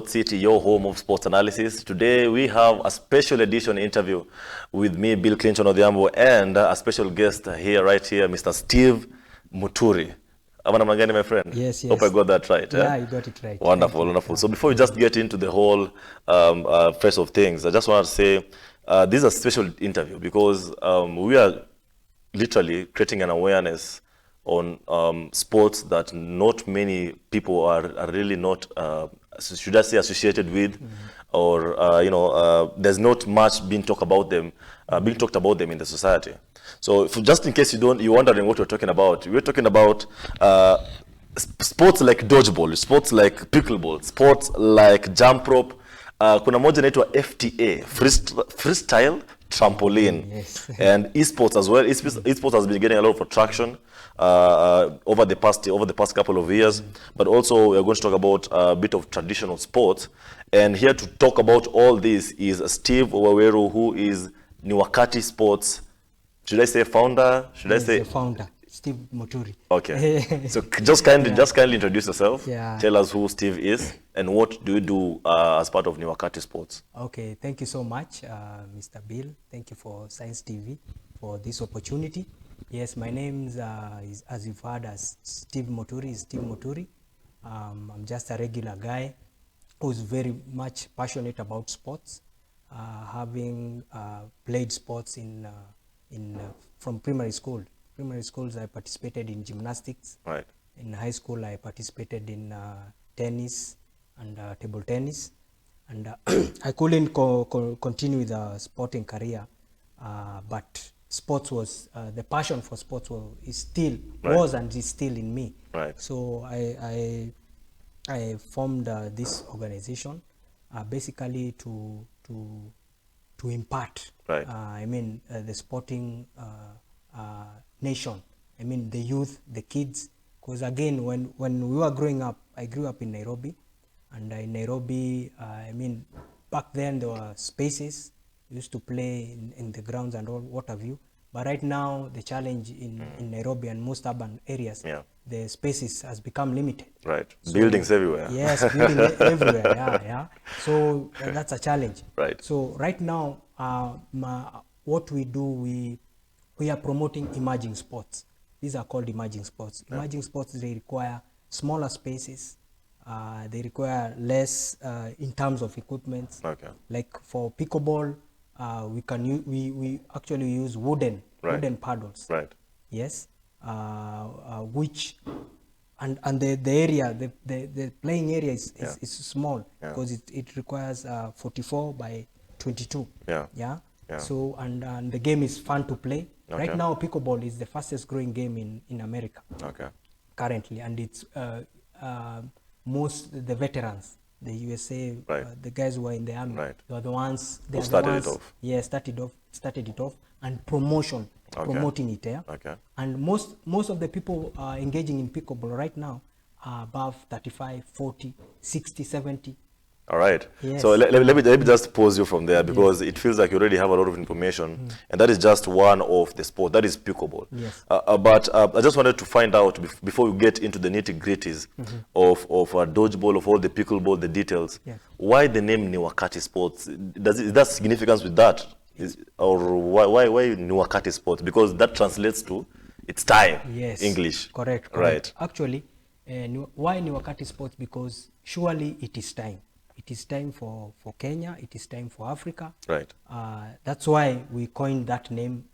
Sport City, your home of sports analysis. Today we have a special edition interview with me, Bill Clinton Odhiambo, and a special guest here, right here, Mr. Steve Muturi. Am I namna my friend? Yes, yes. Hope I got that right. Yeah, you got it right. Wonderful, wonderful. So before we just get into the whole phase of things, I just want to say this is a special interview because we are literally creating an awareness on sports that not many people are really not, should I say, associated with, or there's not much being talked about them, in the society. So, just in case you're wondering what we're talking about, we're talking about sports like dodgeball, sports like pickleball, sports like jump rope. Kuna moja inaitwa FTA, freestyle trampoline, yes. And esports as well. Esports has been getting a lot of traction over the past couple of years. But also we're going to talk about a bit of traditional sports. And here to talk about all this is Steve Waweru, who is Wakati Sports. Should I say founder? The founder, Steve Muturi. Okay. So just kindly introduce yourself. Yeah. Tell us who Steve is and what do you do as part of Wakati Sports. Okay, thank you so much, Mr. Bill. Thank you for Science TV for this opportunity. Yes, my name is, as you've heard, as Steve Muturi. I'm just a regular guy who's very much passionate about sports, having played sports from primary school. Primary schools, I participated in gymnastics. Right. In high school, I participated in tennis and table tennis. And I couldn't continue with a sporting career, but sports was, the passion for sports is still in me. Right. So I formed this organization basically to impart, right. The sporting nation, the youth, the kids, because again, when we were growing up, I grew up in Nairobi, and in Nairobi, back then there were spaces, we used to play in the grounds and all, what have you, but right now the challenge in Nairobi and most urban areas, the spaces has become limited. Right, so, buildings everywhere. Yes, buildings everywhere, yeah. So that's a challenge. Right. So right now, what we do, we are promoting emerging sports. These are called emerging sports. Yeah. Emerging sports, they require smaller spaces. They require less in terms of equipment. Okay. Like for pickleball, we actually use wooden paddles. Right. Yes. Which and the area, the playing area is small because it requires 44 by 22. Yeah. So and the game is fun to play. Okay. Right now, pickleball is the fastest growing game in America. Okay. Currently, and it's most the veterans, the USA, the guys who are in the army, they are the ones who started it off. Yeah, started it off, and promoting it there. Okay. And most of the people engaging in pickleball right now are above 35, 40, 60, 70. All right. Yes. So let me just pause you from there because it feels like you already have a lot of information, and that is just one of the sport. That is pickleball. Yes. But I just wanted to find out before we get into the nitty-gritties of dodgeball, of all the pickleball, the details. Yes. Why the name Wakati Sports? Is that significance with that? Or why Wakati Sports? Because that translates to it's time. Yes. English. Correct. Right. Actually, why Wakati Sports? Because surely it is time. It is time for Kenya. It is time for Africa. Right. That's why we coined that name.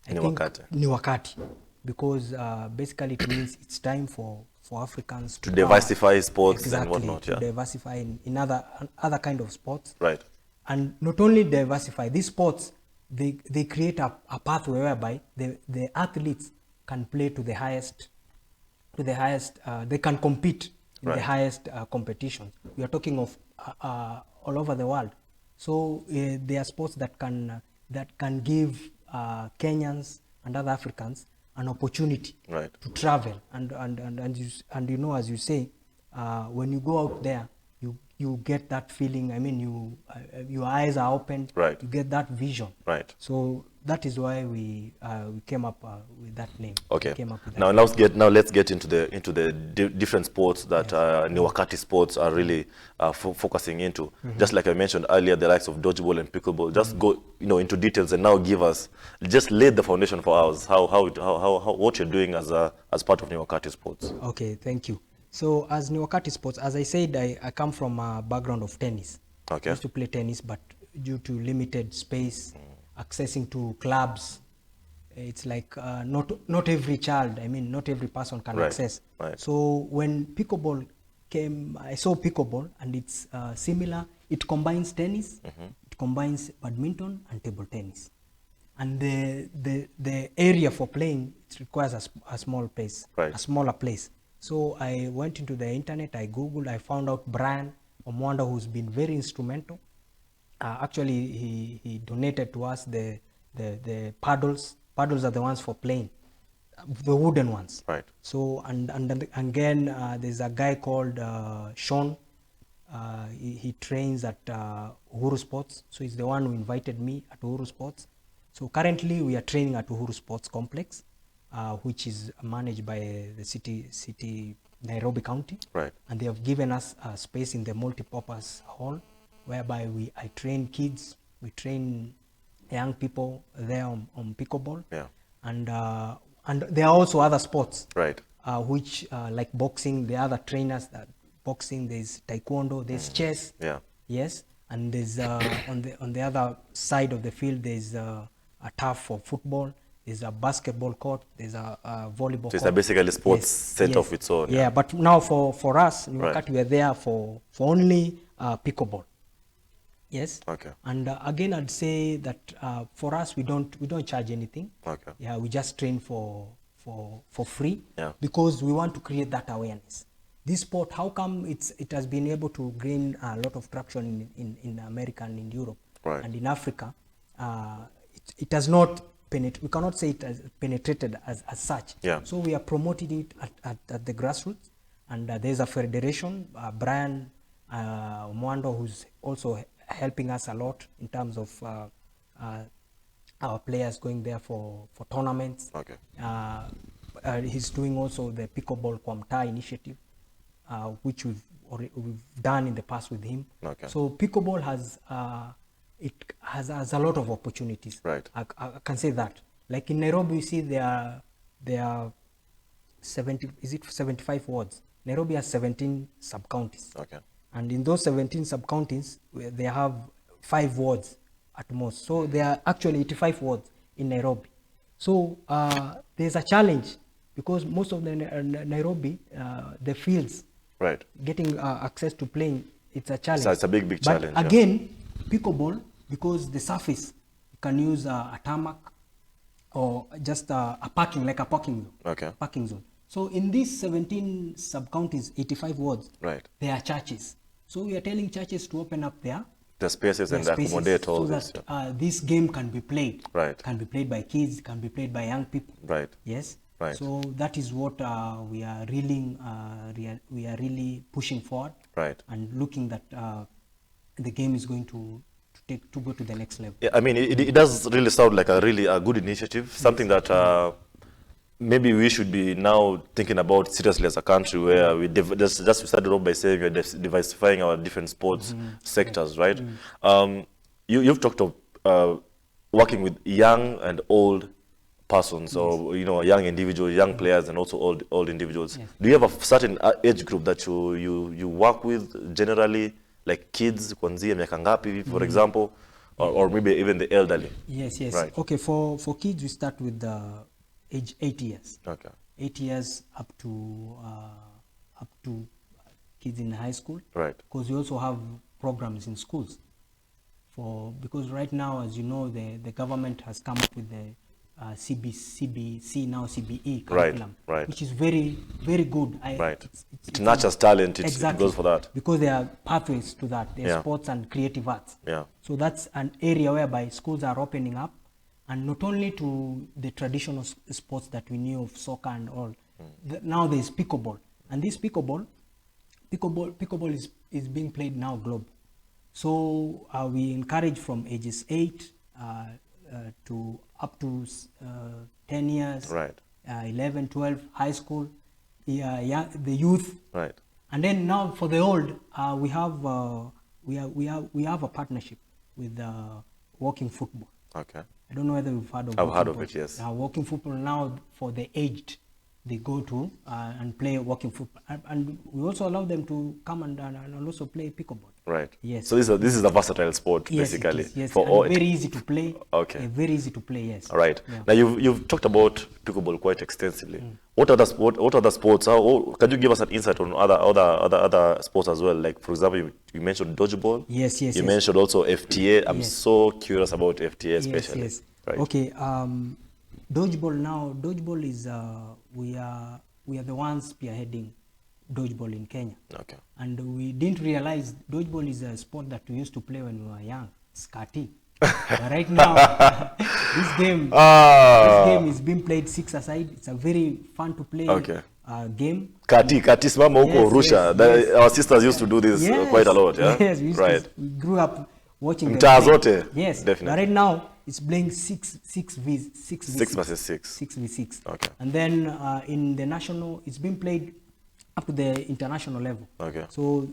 Wakati, because basically it means it's time for Africans to diversify sports and whatnot. To diversify in other kind of sports. Right. And not only diversify these sports, they create a pathway whereby the athletes can play to the highest. They can compete in the highest competitions. We are talking of all over the world. So there are sports that can give Kenyans and other Africans an opportunity to travel and as you say, when you go out there, you get that feeling. Your eyes are open. Right. You get that vision. Right. So that is why we came up with that name. Okay. We came up with that Now let's get into the different sports that Yes. Wakati sports are really focusing into. Just like I mentioned earlier, the likes of dodgeball and pickleball. Just go into details and now give us, just lay the foundation for us how what you're doing as part of Wakati sports. Okay, thank you. So as Wakati sports, as I said, I come from a background of tennis. Okay. I used to play tennis, but due to limited space, accessing to clubs, it's like not every child, I mean, not every person can Right, access. right. So when pickleball came, I saw pickleball, and it's similar. It combines tennis, it combines badminton and table tennis. And the area for playing, it requires a small place, Right. a smaller place. So I went into the internet, I googled, I found out Brian Omwanda, who's been very instrumental. Actually, he donated to us the paddles. Paddles are the ones for playing, the wooden ones. Right. So and again, there's a guy called Sean. He trains at Uhuru Sports. So he's the one who invited me at Uhuru Sports. So currently we are training at Uhuru Sports Complex, which is managed by the city Nairobi County. Right. And they have given us a space in the multi-purpose hall, whereby I train kids, we train young people there on pickleball. Yeah. And there are also other sports. Right. Which like boxing, there are other trainers that boxing, there's taekwondo, there's chess. Yeah. Yes, and there's on the other side of the field, there's a turf for football, there's a basketball court, there's a volleyball So it's court. basically a sports center of its own. Yeah, but now for us, in Right. Wakati, we're there for only pickleball. Yes. Okay. And again, I'd say that for us, we don't charge anything. Okay. Yeah, we just train for free. Yeah. Because we want to create that awareness. This sport, how come it has been able to gain a lot of traction in America and in Europe, Right. and in Africa? It has not we cannot say it has penetrated as such. Yeah. So we are promoting it at the grassroots, and there's a federation, Brian Mwando, who's also helping us a lot in terms of our players going there for tournaments. Okay. He's doing also the pickleball Kwamta initiative, which we've done in the past with him. Okay. So pickleball has a lot of opportunities. Right. I can say that. Like in Nairobi, you see there are 75 wards. Nairobi has 17 sub-counties. Okay. And in those 17 sub-counties, they have 5 wards at most. So there are actually 85 wards in Nairobi. So there's a challenge, because most of the Nairobi, the fields, Right. getting access to playing, it's a challenge. So it's a big But challenge. Yeah. again, pickleball, because the surface, you can use a tarmac or just a parking, like a parking zone. Okay. Parking zone. So in these 17 sub-counties, 85 wards, Right. there are churches. So we are telling churches to open up the spaces and spaces accommodate all so this. that this game can be played. Right. Can be played by kids, can be played by young people. Right. Yes. Right. So that is what we are really pushing forward. Right. And looking that the game is going to go to the next level. Yeah, I mean, it does really sound like a good initiative, something that maybe we should be now thinking about seriously as a country, where we just we started off by saying we're diversifying our different sports sectors, right? You've talked of working with young and old persons, or young individuals, young players, and also old individuals. Yes. Do you have a certain age group that you work with generally, like kids, kuanzia miaka ngapi, for example, or maybe even the elderly? Yes. Right. Okay, for kids, we start with age 8 years. Okay. 8 years up to kids in high school. Right. Because we also have programs in schools. Because right now, as you know, the government has come up with the CBC, now CBE curriculum, right. which is very, very good. Right. It nurtures talent. It Exactly. goes for that. Because there are pathways to that. There are Yeah. sports and creative arts. Yeah. So that's an area whereby schools are opening up, and not only to the traditional sports that we knew of, soccer and all. Now there's pickleball, and this pickleball is being played now global. So we encourage from ages 8, to up to 10 years, Right. 11, 12, high school, yeah, the youth. Right. And then now for the old, we have a partnership with Walking Football. Okay. I don't know whether you've heard of I've Walking heard of Football. it, yes. Walking Football now for the aged, they go to and play Walking Football. And we also allow them to come and also play pickleball. Right. Yes. So this is a versatile sport, Yes, basically. it is, yes. For And all. very easy to play. Okay. Very easy to play, yes. All right. Yeah. Now you've talked about pickleball quite extensively. What other sports? Can you give us an insight on other sports as well? Like for example, you mentioned dodgeball. Yes, yes, You yes. mentioned also FTA. I'm Yes. so curious about FTA especially. Yes, yes. Right. Okay. Dodgeball now. Dodgeball is we are the ones spearheading dodgeball in Kenya. Okay. And we didn't realize dodgeball is a sport that we used to play when we were young. Skati. But right now, this game is being played 6-a-side. It's a very fun to play game. Kati simama huko Yes, Rusha. yes, yes. Our sisters used to do this quite a lot, yeah? Yes, we grew up watching them Mtaa play. zote? Yes, Definitely. but right now it's playing 6 versus 6. 6v6. Okay. And then in the national, it's been played up to the international level. Okay. So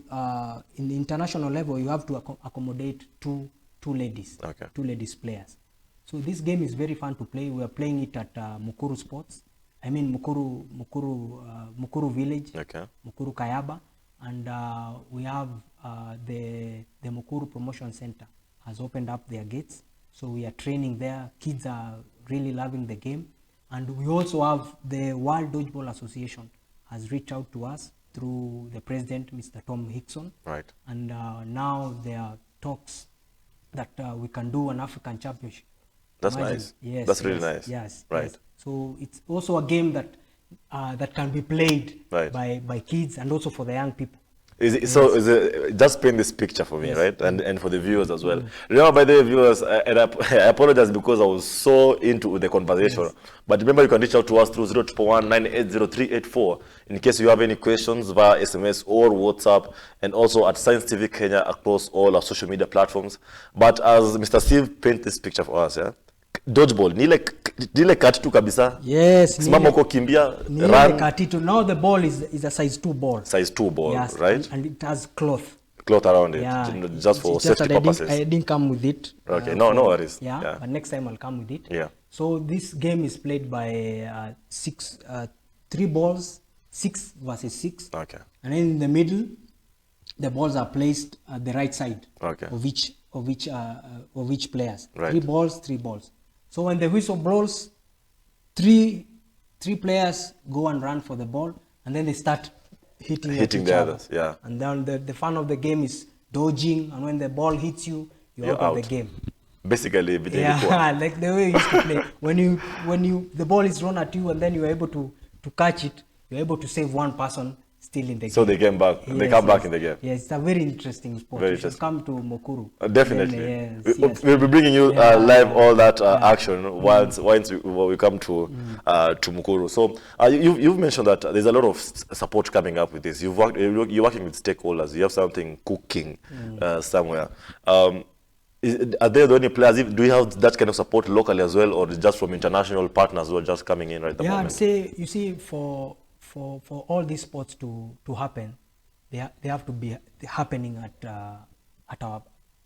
in the international level, you have to accommodate two ladies. Okay. 2 ladies players. So this game is very fun to play. We are playing it at Mukuru Sports. I mean Mukuru Village. Okay. Mukuru Kayaba, and we have the Mukuru Promotion Center has opened up their gates, so we are training there. Kids are really loving the game, and we also have the World Dodgeball Association has reached out to us through the president, Mr. Tom Hickson. Right. And now there are talks that we can do an African championship. That's Imagine. nice. Yes, That's really yes, nice. Yes. Right. Yes. So it's also a game that that can be played Right. by kids and also for the young people. So just paint this picture for me, Yes. right? And for the viewers as well. Remember, by the way, viewers, and I apologize because I was so into the conversation. Yes. But remember, you can reach out to us through 0811-980-384 in case you have any questions via SMS or WhatsApp, and also at Science TV Kenya across all our social media platforms. But as Mr. Steve paint this picture for us, yeah? Dodgeball, ni ile kati tu kabisa. Yes. Simama uko kimbia, run. Katito. Now the ball is a size 2 ball. Size 2 ball, Yes, right? and it has cloth. Cloth around it, Yeah. just for It's safety that purposes. I didn't come with it. Okay, no worries. Yeah, but next time I'll come with it. Yeah. So this game is played by 3 balls, 6 versus 6. Okay. And then in the middle, the balls are placed at the right side Okay. of each players. Right. 3 balls, 3 balls. So when the whistle blows, three players go and run for the ball, and then they start hitting at each the other. others, yeah. And then the fun of the game is dodging, and when the ball hits you, you're out of the game. Basically, Yeah, like the way we used to play. When the ball is thrown at you and then you're able to catch it, you're able to save one person still in the game. So they came back. They come back in the game. Yes, it's a very interesting sport. Very You should come to Mukuru. Definitely. Then, We'll be bringing you live all that action once we come to Mukuru. So you've mentioned that there's a lot of support coming up with this. You're working with stakeholders. You have something cooking somewhere. Are there any players? Do you have that kind of support locally as well, or just from international partners who are just coming in right at the moment? I'd say, you see, for all these sports to happen, they have to be happening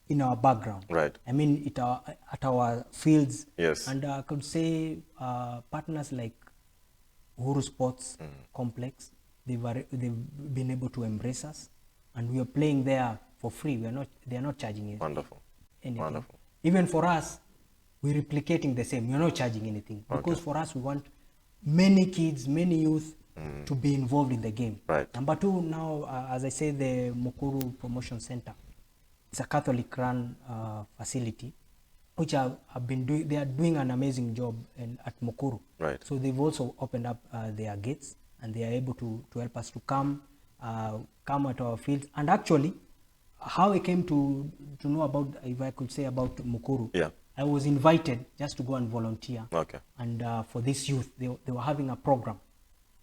in our background. Right. I mean, at our fields. Yes. And I could say partners like Uhuru Sports Complex, they've been able to embrace us, and we are playing there for free. They are not charging it. Wonderful. Anything. Wonderful. Even for us, we're replicating the same. We're not charging anything, because for us, we want many kids, many youth to be involved in the game. Right. Number 2, now, as I say, the Mukuru Promotion Center. It's a Catholic-run facility, which have been doing. They are doing an amazing job at Mukuru. Right. So they've also opened up their gates, and they are able to help us to come at our fields. And actually, how I came to know about, if I could say, about Mukuru. Yeah. I was invited just to go and volunteer. Okay. And for this youth, they were having a program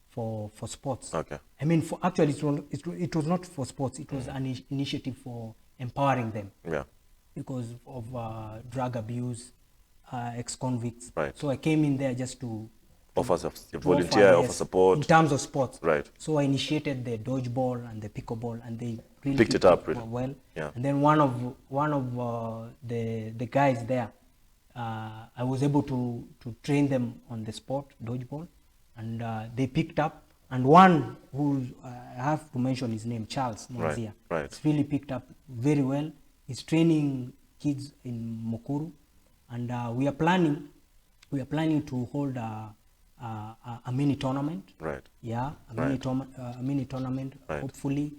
for sports. Okay. I mean, it was not for sports. It was an initiative for empowering them. Yeah. Because of drug abuse, ex-convicts. Right. So I came in there just to Offer to volunteer, offer yes, support. in terms of sports. Right. So I initiated the dodgeball and the pickleball, and they really Picked it up, really. well. Yeah. And then one of the guys there, I was able to train them on the sport dodgeball, and they picked up. And one who I have to mention his name, Charles Mwanzia. Right. It's really picked up very well. He's training kids in Mukuru, and we are planning to hold a mini tournament. Right. Yeah, a mini tournament. Right. Hopefully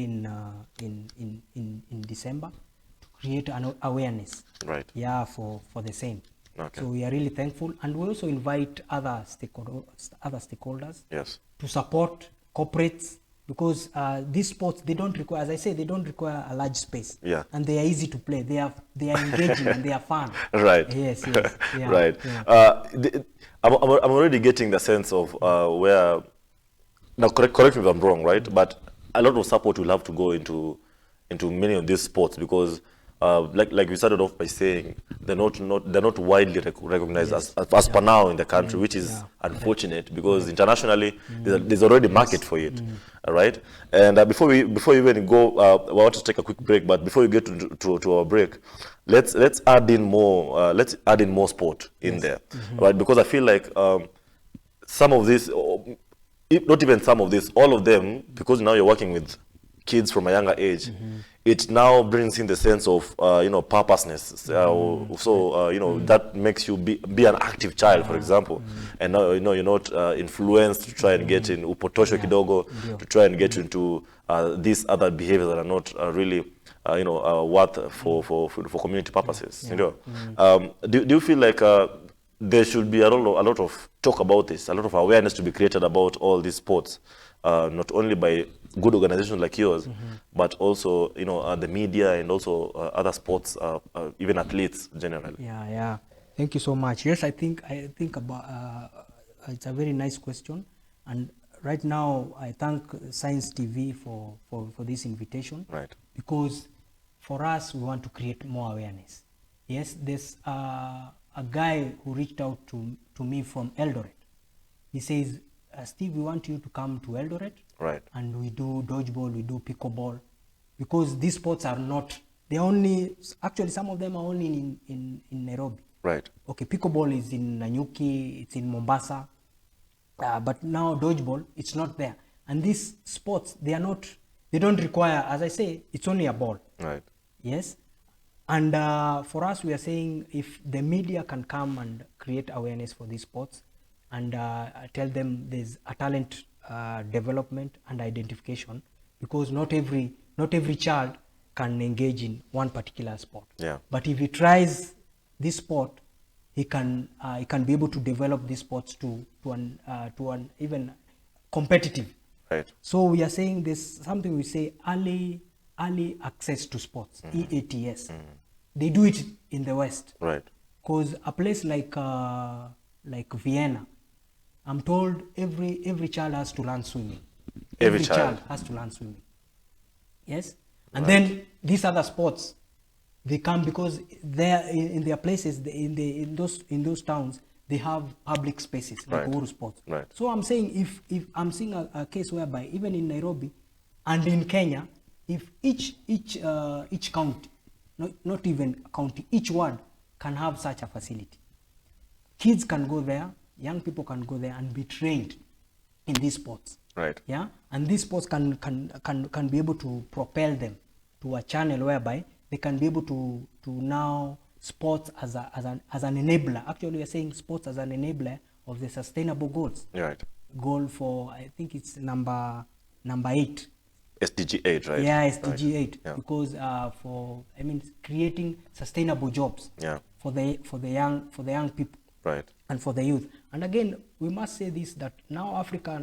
in December, to create an awareness. Right. Yeah, for the same. Okay. So we are really thankful, and we also invite other stakeholders. Yes. To support corporates, because these sports, they don't require, as I say, they don't require a large space. Yeah. And they are easy to play. They are engaging and they are fun. Right. Yes. Yeah, right. yeah. I'm already getting the sense of where. Now, correct me if I'm wrong, right? But a lot of support will have to go into many of these sports, because like we started off by saying, they're not widely recognized as per now in the country, which is unfortunate, because internationally there's already market for it, right? And before we even go, I want to take a quick break. But before we get to our break, let's add in more sport in there, right? Because I feel like some of this, not even some of this, all of them, because now you're working with kids from a younger age, it now brings in the sense of purposeness. So that makes you be an active child, for example, and now you're not influenced to try and get in upotosho kidogo, to try and get into these other behaviors that are not really worth for community purposes. Do you feel like there should be a lot of talk about this, a lot of awareness to be created about all these sports, not only by good organizations like yours, but also the media, and also other sports, even athletes generally? Yeah. Thank you so much. Yes, I think about it's a very nice question, and right now I thank Science TV for this invitation. Right. Because for us, we want to create more awareness. Yes, there's a guy who reached out to me from Eldoret. He says, Steve, we want you to come to Eldoret. Right. And we do dodgeball, we do pickleball, because these sports are not, actually some of them are only in Nairobi. Right. Okay, pickleball is in Nanyuki, it's in Mombasa, but now dodgeball, it's not there. And these sports, they don't require, as I say, it's only a ball. Right. Yes. And for us, we are saying, if the media can come and create awareness for these sports, and tell them there's a talent development and identification, because not every child can engage in one particular sport. Yeah. But if he tries this sport, he can be able to develop these sports to an even competitive. Right. So we are saying there's something we say early access to sports, EATS. They do it in the West. Right. Because a place like Vienna, I'm told every child has to learn swimming. Every child has to learn swimming. Yes. And then these other sports, they come because they're in their places, in those towns, they have public spaces like Uhuru Sports. Right. So I'm saying, if I'm seeing a case whereby even in Nairobi and in Kenya, if each county, not even county, each ward can have such a facility, kids can go there, young people can go there and be trained in these sports. Right. Yeah, and these sports can be able to propel them to a channel whereby they can be able to now sports as an enabler. Actually, we are saying sports as an enabler of the sustainable goals. Right. Goal for, I think it's number 8. SDG 8, right? Yeah, SDG 8. Yeah. Because creating sustainable jobs. Yeah. For the young people. Right. And for the youth. And again, we must say this, that now Africa,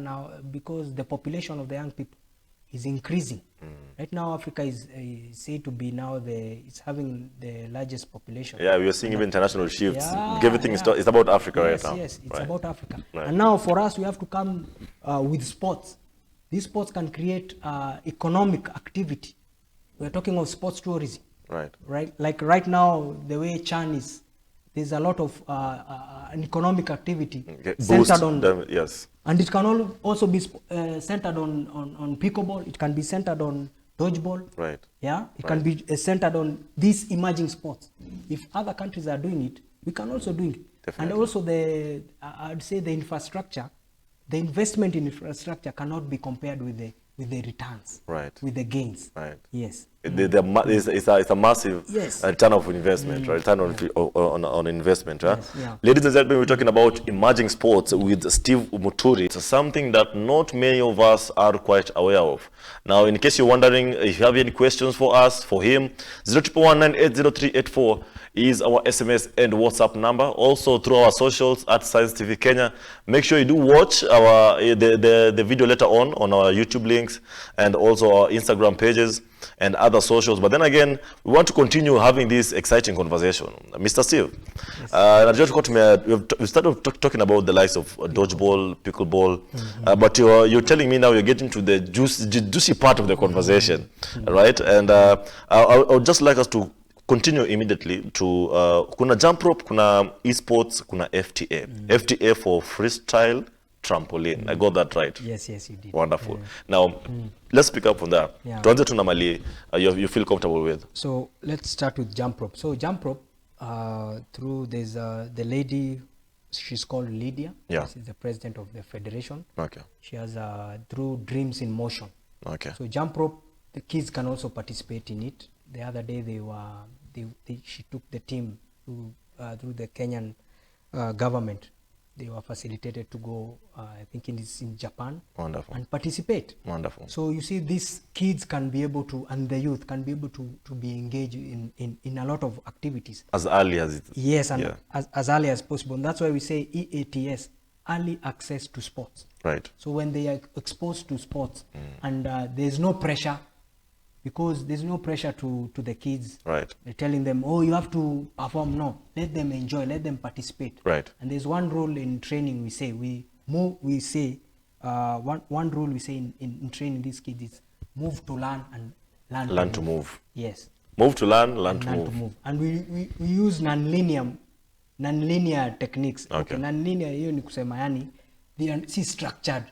because the population of the young people is increasing. Right now, Africa is said to be now it's having the largest population. Yeah, we are seeing even international shifts. Yeah, Everything is about Africa right now. Yes, it's right. about Africa. Right. And now for us, we have to come with sports. These sports can create economic activity. We're talking of sports tourism. Right. Right. Like right now, the way Chan is there's a lot of an economic activity Okay. centered on Them, yes. and it can also be centered on pickleball. It can be centered on dodgeball. Right. Yeah, it can be centered on these emerging sports. If other countries are doing it, we can also do it. Definitely. And also I'd say the infrastructure, the investment in infrastructure cannot be compared with the returns. Right. With the gains. Right. Yes. It's a massive Yes. return of investment, right? Return on investment. Right? Yes, yeah. Ladies and gentlemen, we're talking about emerging sports with Steve Muturi. It's something that not many of us are quite aware of. Now, in case you're wondering, if you have any questions for us, for him, 011980384 is our SMS and WhatsApp number. Also through our socials at Science TV Kenya. Make sure you do watch our the video later on our YouTube links and also our Instagram pages and other socials. But then again, we want to continue having this exciting conversation. Mr. Steve, we started talking about the likes of dodgeball, pickleball, but you're telling me now you're getting to the juicy part of the conversation, right? And I would just like us to continue immediately to kuna jump rope, kuna esports, kuna FTA. FTA for freestyle trampoline. I got that right? Yes, you did. Wonderful. Now, let's pick up from there. Yeah. Tuanze tu na mali you feel comfortable with. So let's start with jump rope. So jump rope, there's the lady, she's called Lydia. Yeah. She's the president of the federation. Okay. She has through Dreams in Motion. Okay. So jump rope, the kids can also participate in it. The other day she took the team through the Kenyan government. They were facilitated to go, I think it's in Japan. Wonderful. And participate. Wonderful. So you see, these kids can be able to, and the youth can be able to be engaged in a lot of activities. As early as it. Yes, and yeah. as early as possible. And that's why we say EATS, early access to sports. Right. So when they are exposed to sports and there's no pressure, because there's no pressure to the kids. Right. They're telling them, oh, you have to perform. No, let them enjoy, let them participate. Right. And there's one rule in training we say, one rule we say in training these kids is move to learn and learn to move. Yes. Move to learn to move. And we use non-linear techniques. Okay. Non-linear hiyo ni kusema yani they are structured.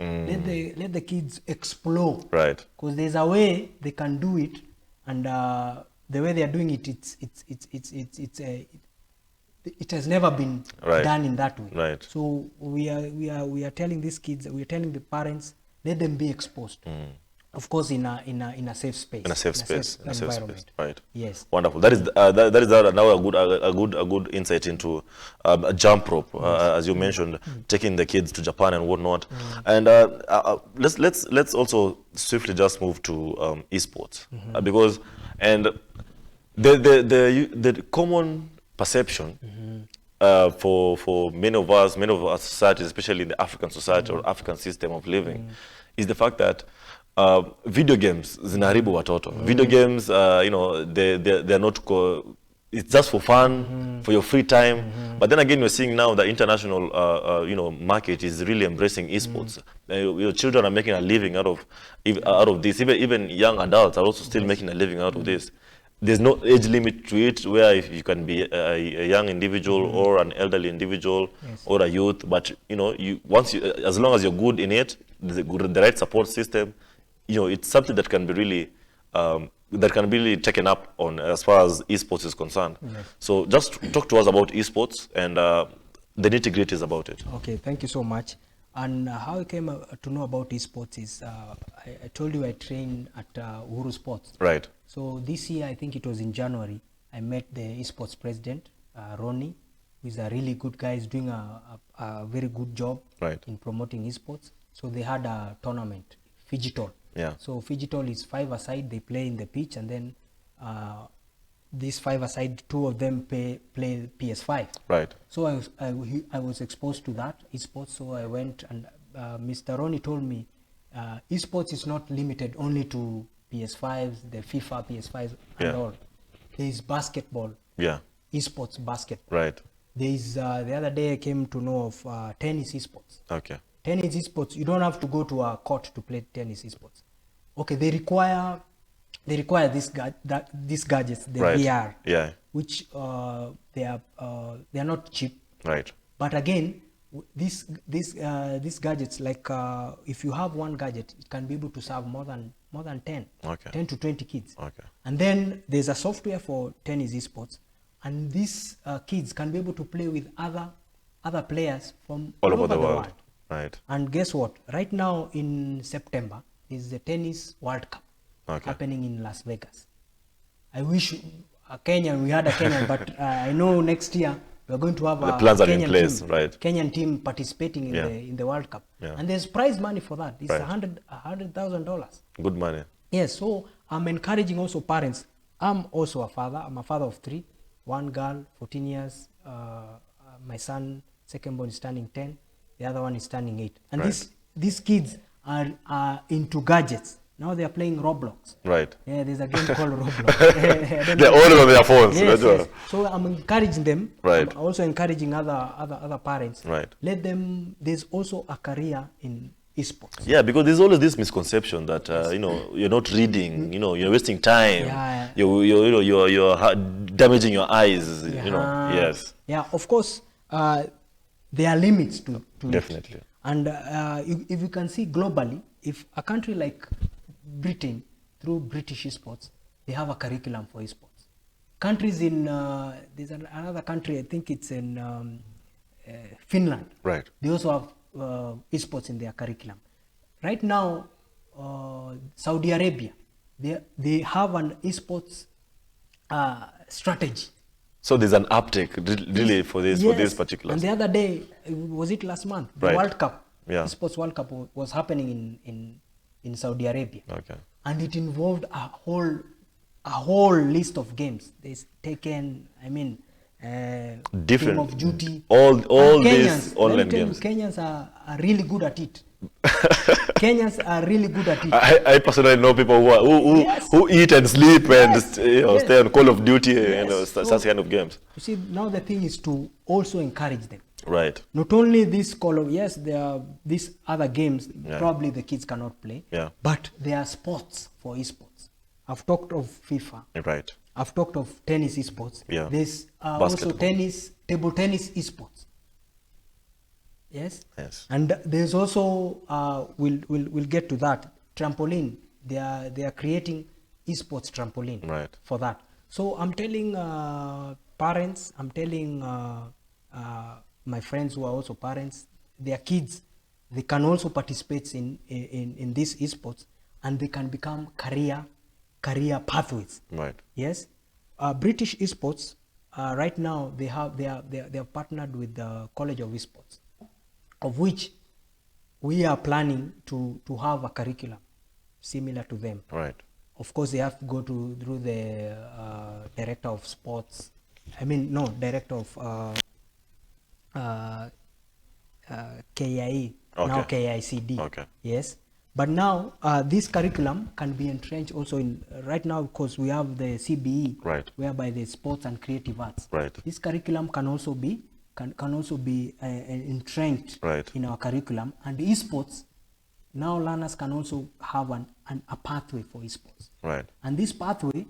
Let the kids explore. Right. Because there's a way they can do it, and the way they are doing it, it has never been done in that way. Right. So we are telling these kids, we are telling the parents, let them be exposed. Of course, in a safe space. In a safe space. Right. Yes. Wonderful. That is now a good insight into a jump rope, as you mentioned, taking the kids to Japan and whatnot. And let's also swiftly just move to esports, because the common perception for many of our societies, especially in the African society or African system of living, is the fact that video games zinaharibu watoto. Video games, they're not it's just for fun, for your free time. But then again, we're seeing now the international market is really embracing esports. Your children are making a living out of this. Even young adults are also still making a living out of this. There's no age limit to it, where if you can be a young individual or an elderly individual or a youth, but as long as you're good in it, the right support system, it's something that can be really taken up on as far as esports is concerned. Yes. So just talk to us about esports and the nitty-gritties about it. Okay, thank you so much. And how I came to know about esports is I told you I train at Uhuru Sports. Right. So this year, I think it was in January, I met the esports president, Ronnie, who is a really good guy. He's doing a very good job in promoting esports. So they had a tournament, Fijitol. Yeah. So Fijitol is 5-a-side. They play in the pitch, and then these 5-a-side, 2 of them play PS5. Right. So I was exposed to that esports. So I went, and Mr. Ronnie told me esports is not limited only to PS5s, the FIFA PS5s and all. There is basketball. Yeah. Esports basketball. Right. There is the other day I came to know of tennis esports. Okay. Tennis esports, you don't have to go to a court to play tennis esports. Okay, they require they require these gadgets, the Right. VR, Yeah. which they are not cheap. Right. But again, these gadgets, like if you have one gadget, it can be able to serve more than 10, Okay. 10 to 20 kids. Okay. And then there's a software for tennis esports, and these kids can be able to play with other players from All over the world. Right. And guess what? Right now in September is the tennis World Cup happening in Las Vegas. I wish we had a Kenyan, but I know next year we're going to have The plans are in Kenyan place, team, right? Kenyan team participating in the World Cup, and there's prize money for that. It's $100,000. Good money. Yes, so I'm encouraging also parents. I'm also a father. I'm a father of 3. One girl, 14 years. My son, second born, is turning 10. The other one is turning 8. And these kids are into gadgets. Now they are playing Roblox. Right. Yeah, there's a game called Roblox. They're all over their phones. Yes. So I'm encouraging them. Right. I'm also encouraging other parents. Right. Let them. There's also a career in esports. Yeah, because there's always this misconception that you're not reading. You're wasting time. Yeah. You're damaging your eyes. Yes. Yeah. Of course, there are limits to Definitely. it. And if you can see globally, if a country like Britain, through British esports, they have a curriculum for esports. Countries in there's another country, I think it's in Finland. Right. They also have esports in their curriculum. Right now, Saudi Arabia, they have an esports strategy. So there's an uptake really for this particular. And the other day, was it last month? The World Cup, esports World Cup was happening in Saudi Arabia. Okay. And it involved a whole list of games. There's Tekken, Different. Game of Duty. All Kenyans, these online games. Kenyans are really good at it. Kenyans are really good at it. I personally know people who eat and sleep and stay on Call of Duty and such kind of games. You see, now the thing is to also encourage them. Right. Not only this Call of, there are these other games probably the kids cannot play, but there are sports for esports. I've talked of FIFA. Right. I've talked of tennis esports. Yeah. There's also table tennis esports. Yes. Yes. And there's also we'll get to that, trampoline. They are creating esports trampoline for that. So I'm telling parents, I'm telling my friends who are also parents, their kids, they can also participate in these esports, and they can become career pathways. Right. Yes. British esports right now they are partnered with the College of Esports, of which we are planning to have a curriculum similar to them. Right. Of course, they have to go through the director of sports. Director of KIE, now KICD. Okay. Yes. But now this curriculum can be entrenched also in right now, because we have the CBE, whereby the sports and creative arts. Right. This curriculum can also be entrenched in our curriculum, and esports. Now learners can also have a pathway for esports. Right. And this pathway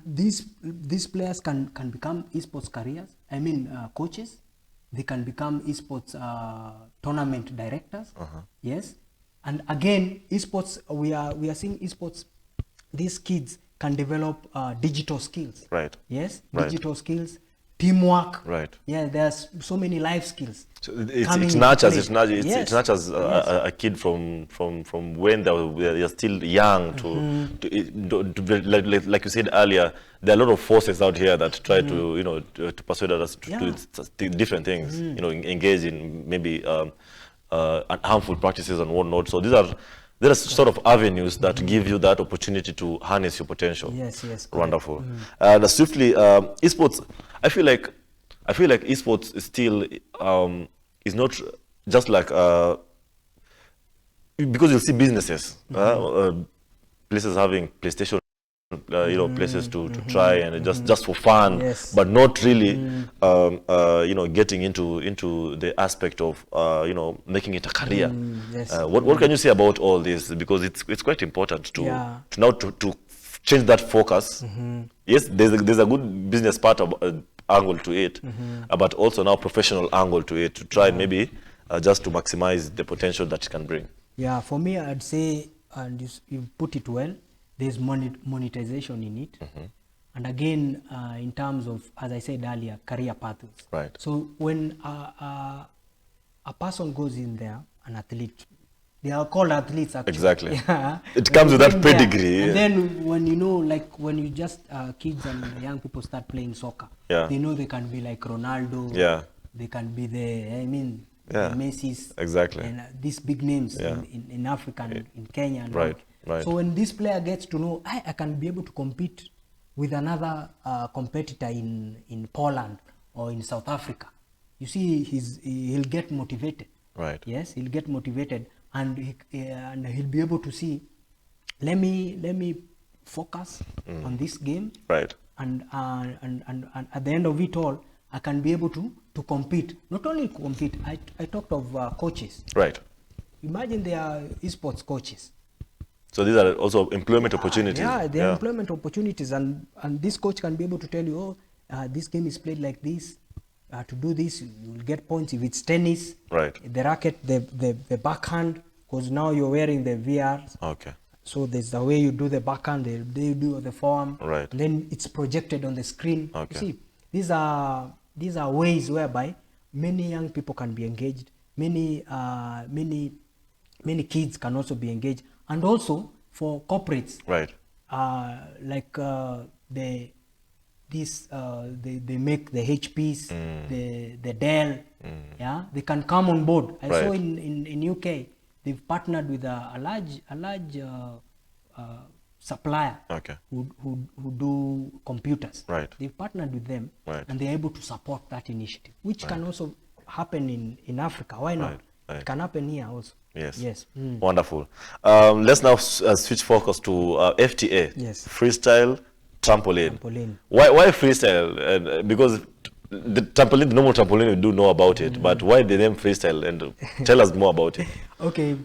these players can become esports careers. Coaches. They can become esports tournament directors. Yes. And again, esports, we are seeing esports, these kids can develop digital skills. Right. Yes. Digital skills, teamwork. Right. Yeah, there's so many life skills. So it nurtures a kid from when they're still young to like you said earlier, there are a lot of forces out here that try to persuade us to do different things, engage in maybe harmful practices and whatnot. So there are sort of avenues that give you that opportunity to harness your potential. Yes. Wonderful. Swiftly, esports. I feel like esports is still is not just like because you'll see businesses, places having PlayStation, places to try and just for fun, but not really getting into the aspect of making it a career. What can you say about all this? Because it's quite important to change that focus. Yes, there's a good business part of, angle to it, but also now professional angle to it to try and maybe just to maximize the potential that it can bring. Yeah, for me, I'd say, and you put it well, there's monetization in it. And again, in terms of, as I said earlier, career pathways. Right. So when a person goes in there, an athlete, they are called athletes actually. Exactly. Yeah. It comes with that pedigree. And then when you know, like when you just kids and young people start playing soccer, they know they can be like Ronaldo. Yeah. They can be the the Messi's. Exactly. And these big names in Africa and in Kenya. And right. So when this player gets to know, I can be able to compete with another competitor in Poland or in South Africa, you see, he'll get motivated. Right. Yes, he'll get motivated, and he'll be able to see, let me focus on this game. Right. And at the end of it all, I can be able to compete. Not only compete, I talked of coaches. Right. Imagine they are esports coaches. So these are also employment opportunities. Yeah, they are employment opportunities, and this coach can be able to tell you, this game is played like this. To do this, you will get points. If it's tennis, right, the racket, the backhand, because now you're wearing the VR. Okay. So there's the way you do the backhand, they do the forehand. Right. Then it's projected on the screen. Okay. You see, these are ways whereby many young people can be engaged. Many kids can also be engaged, and also for corporates. Right. Like they make the HPs, the Dell. Yeah, they can come on board. I saw in UK they've partnered with a large supplier. Okay. who do computers. Right. They've partnered with them, right, and they're able to support that initiative, which can also happen in Africa. Why not? Right. It can happen here also. Yes. Yes. Wonderful. Let's now switch focus to FTA. Yes. Freestyle trampoline. Why freestyle? Because the normal trampoline, we do know about it, but why the name freestyle? And tell us more about it. Okay,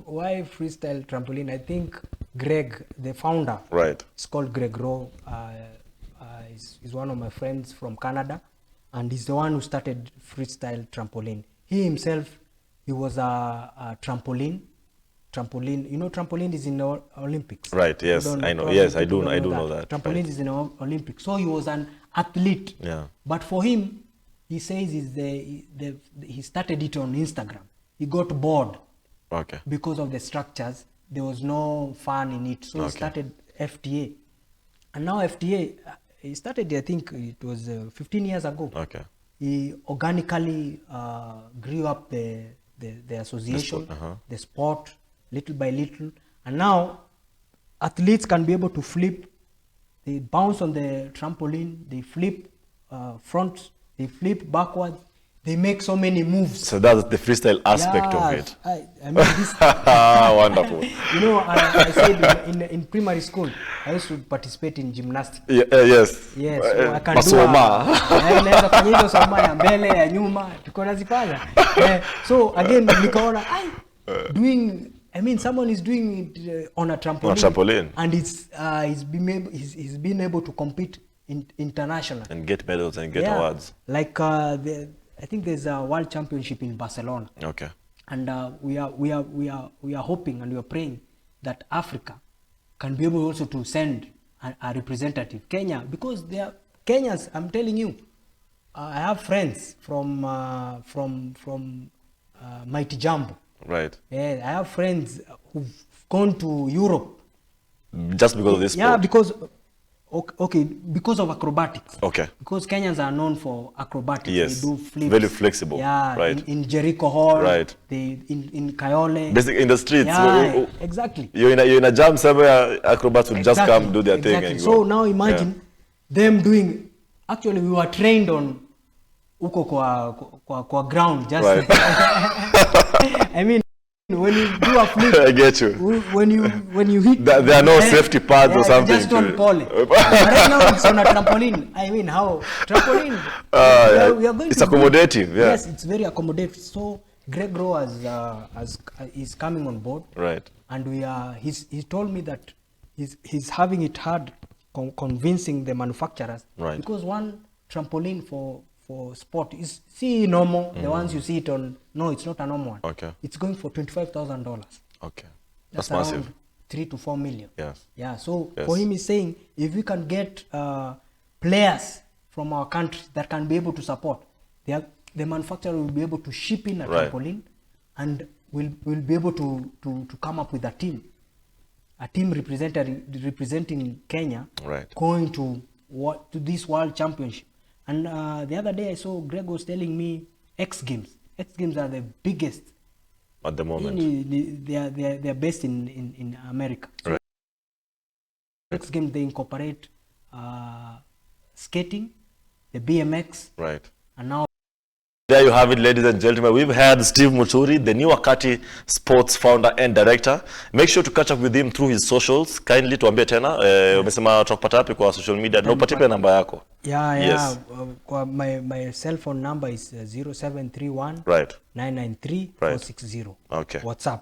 why freestyle trampoline? I think Greg, the founder, right, it's called Greg Rowe, is one of my friends from Canada, and he's the one who started freestyle trampoline. He himself, he was a trampoline. You know, trampoline is in the Olympics. Right. Yes, I know. Yes, I do know that. Trampoline right. is in the Olympics. So he was an athlete. Yeah. But for him, he says he started it on Instagram. He got bored. Okay. Because of the structures, there was no fun in it. So he started FTA. And now FTA, he started, I think it was 15 years ago. Okay. He organically grew up the association, the sport, little by little. And now athletes can be able to flip. They bounce on the trampoline, they flip front, they flip backwards. They make so many moves. So that's the freestyle aspect of it. I mean, this wonderful. You know, I said in primary school, I used to participate in gymnastics. Yes. Yes, so I can do naweza fanya hizo soma ya mbele ya nyuma, tuko nazifanya. So again, nikaona doing, I mean, someone is doing it on a trampoline. And he's been able to compete internationally and get medals and get awards. Like I think there's a world championship in Barcelona. Okay. And we are hoping and we are praying that Africa can be able also to send a representative. Kenya, because they are Kenyans. I'm telling you, I have friends from Mighty Jumbo. Right. Yeah, I have friends who've gone to Europe. Just because of this sport? Yeah, because because of acrobatics. Okay. Because Kenyans are known for acrobatics. Yes. They do flips. Very flexible. Yeah. Right. In Jericho Hall. Right. In Kayole. Basically in the streets. Yeah, exactly. You're in a jam somewhere, acrobats will just come do their thing and so now imagine them doing. Actually, we were trained on uko kwa ground. Just. Right. I mean, when you do a flip, I get you. When you hit, there are no safety pads or something. Just don't pole. But right now it's on a trampoline. I mean, how trampoline? We are going. It's accommodative. Yeah. Yes, it's very accommodative. So Greg Rowe is coming on board. Right. And he told me that he's having it hard convincing the manufacturers, Right. because one trampoline for sport is normal, the ones you see it on. No, it's not a normal one. Okay. It's going for $25,000. Okay. That's massive. around 3 to 4 million. Yes. Yeah. So Yes. for him, he's saying if we can get players from our country that can be able to support, the manufacturer will be able to ship in a Right. trampoline, and will be able to come up with a team representing Kenya, Right. going to this world championship. And the other day I saw Greg was telling me X Games are the biggest At the moment. they are based in America. So Right. X Games, they incorporate skating, the BMX, Right. and now There you have it, ladies and gentlemen. We've had Steve Muturi, the new Wakati Sports founder and director. Make sure to catch up with him through his socials. Kindly tuambie tena, umesema tunakupata wapi kwa social media? Na upatie pia namba yako. Yeah. Yes. My cell phone number is 0731 Right. 993 460. Okay. WhatsApp.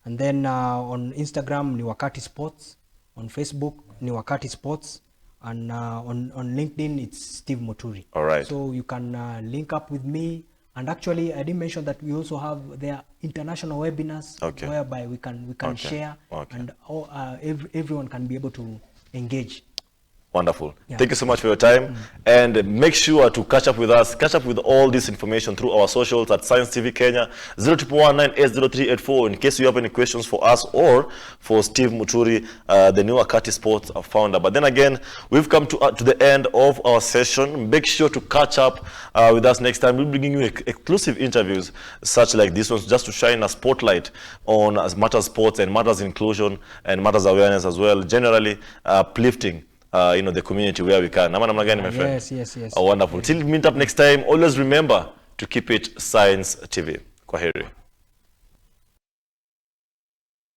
And then on Instagram ni Wakati Sports, on Facebook ni Wakati Sports, and on LinkedIn it's Steve Muturi. All right. So you can link up with me. And actually, I didn't mention that we also have their international webinars, Okay. whereby we can Okay. share, Okay. and everyone can be able to engage. Wonderful. Yeah. Thank you so much for your time. And make sure to catch up with us, catch up with all this information through our socials at Science TV Kenya, 0119803884, in case you have any questions for us or for Steve Muturi, the new Wakati Sports founder. But then again, we've come to the end of our session. Make sure to catch up with us next time. We'll be bringing you exclusive interviews such like this one, just to shine a spotlight on matters sports and matters inclusion and matters awareness as well, generally uplifting the community where we can. Namna gani, my friend? Yes. Wonderful. Till we meet up next time, always remember to keep it Science TV. Kwaheri.